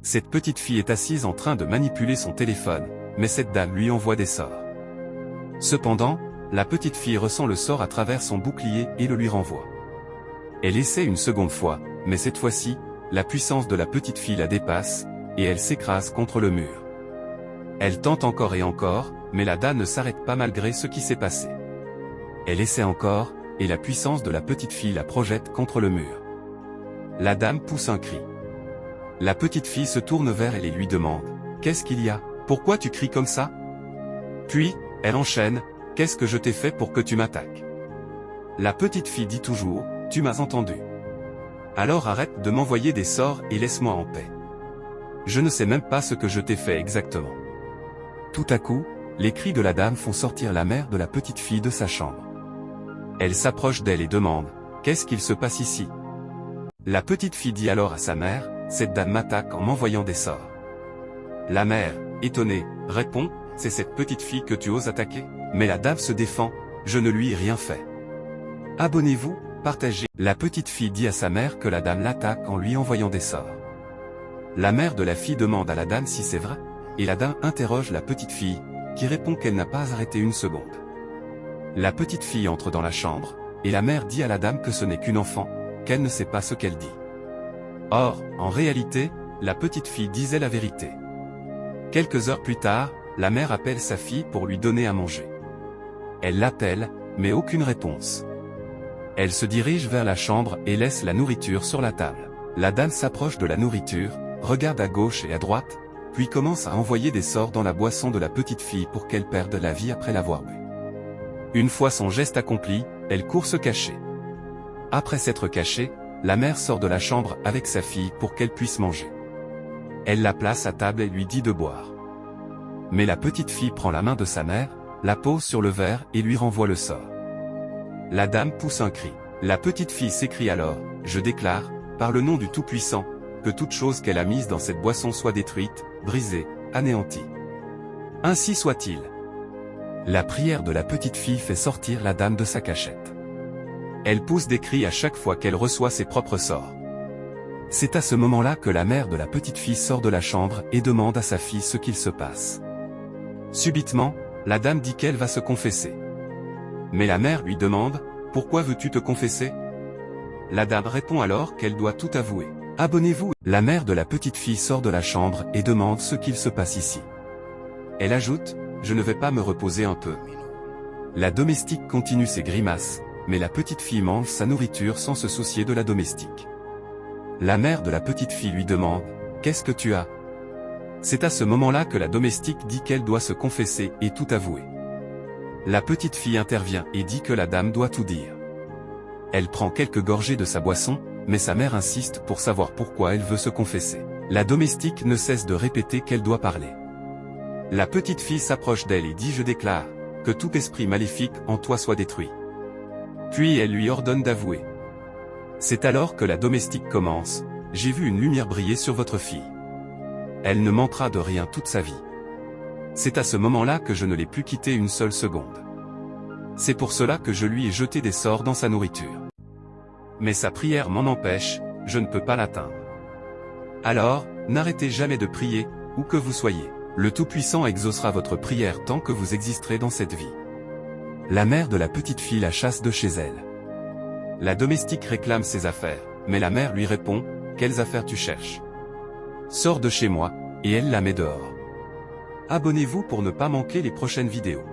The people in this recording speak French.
Cette petite fille est assise en train de manipuler son téléphone, mais cette dame lui envoie des sorts. Cependant, la petite fille ressent le sort à travers son bouclier et le lui renvoie. Elle essaie une seconde fois, mais cette fois-ci, la puissance de la petite fille la dépasse, et elle s'écrase contre le mur. Elle tente encore et encore, mais la dame ne s'arrête pas malgré ce qui s'est passé. Elle essaie encore, et la puissance de la petite fille la projette contre le mur. La dame pousse un cri. La petite fille se tourne vers elle et lui demande « Qu'est-ce qu'il y a? Pourquoi tu cries comme ça ?» Puis, elle enchaîne « Qu'est-ce que je t'ai fait pour que tu m'attaques ?» La petite fille dit toujours « Tu m'as entendu. Alors arrête de m'envoyer des sorts et laisse-moi en paix. Je ne sais même pas ce que je t'ai fait exactement. » Tout à coup, les cris de la dame font sortir la mère de la petite fille de sa chambre. Elle s'approche d'elle et demande « Qu'est-ce qu'il se passe ici ?» La petite fille dit alors à sa mère « Cette dame m'attaque en m'envoyant des sorts. » La mère, étonnée, répond « C'est cette petite fille que tu oses attaquer ?» Mais la dame se défend « Je ne lui ai rien fait. » Abonnez-vous, partagez. La petite fille dit à sa mère que la dame l'attaque en lui envoyant des sorts. La mère de la fille demande à la dame si c'est vrai, et la dame interroge la petite fille, qui répond qu'elle n'a pas arrêté une seconde. La petite fille entre dans la chambre, et la mère dit à la dame que ce n'est qu'une enfant, qu'elle ne sait pas ce qu'elle dit. Or, en réalité, la petite fille disait la vérité. Quelques heures plus tard, la mère appelle sa fille pour lui donner à manger. Elle l'appelle, mais aucune réponse. Elle se dirige vers la chambre et laisse la nourriture sur la table. La dame s'approche de la nourriture, regarde à gauche et à droite, puis commence à envoyer des sorts dans la boisson de la petite fille pour qu'elle perde la vie après l'avoir bu. Une fois son geste accompli, elle court se cacher. Après s'être cachée, la mère sort de la chambre avec sa fille pour qu'elle puisse manger. Elle la place à table et lui dit de boire. Mais la petite fille prend la main de sa mère, la pose sur le verre et lui renvoie le sort. La dame pousse un cri. La petite fille s'écrie alors « Je déclare, par le nom du Tout-Puissant, que toute chose qu'elle a mise dans cette boisson soit détruite, brisée, anéantie. Ainsi soit-il. » La prière de la petite fille fait sortir la dame de sa cachette. Elle pousse des cris à chaque fois qu'elle reçoit ses propres sorts. C'est à ce moment-là que la mère de la petite fille sort de la chambre et demande à sa fille ce qu'il se passe. Subitement, la dame dit qu'elle va se confesser. Mais la mère lui demande « Pourquoi veux-tu te confesser ?» La dame répond alors qu'elle doit tout avouer. Abonnez-vous. La mère de la petite fille sort de la chambre et demande ce qu'il se passe ici. Elle ajoute « Je ne vais pas me reposer un peu. » La domestique continue ses grimaces, mais la petite fille mange sa nourriture sans se soucier de la domestique. La mère de la petite fille lui demande « Qu'est-ce que tu as ?» C'est à ce moment-là que la domestique dit qu'elle doit se confesser et tout avouer. La petite fille intervient et dit que la dame doit tout dire. Elle prend quelques gorgées de sa boisson, mais sa mère insiste pour savoir pourquoi elle veut se confesser. La domestique ne cesse de répéter qu'elle doit parler. La petite fille s'approche d'elle et dit « Je déclare, que tout esprit maléfique en toi soit détruit. » Puis elle lui ordonne d'avouer. C'est alors que la domestique commence « J'ai vu une lumière briller sur votre fille. Elle ne manquera de rien toute sa vie. C'est à ce moment-là que je ne l'ai plus quittée une seule seconde. C'est pour cela que je lui ai jeté des sorts dans sa nourriture. Mais sa prière m'en empêche, je ne peux pas l'atteindre. Alors, n'arrêtez jamais de prier, où que vous soyez. Le Tout-Puissant exaucera votre prière tant que vous existerez dans cette vie. » La mère de la petite fille la chasse de chez elle. La domestique réclame ses affaires, mais la mère lui répond « Quelles affaires tu cherches? Sors de chez moi », et elle la met dehors. Abonnez-vous pour ne pas manquer les prochaines vidéos.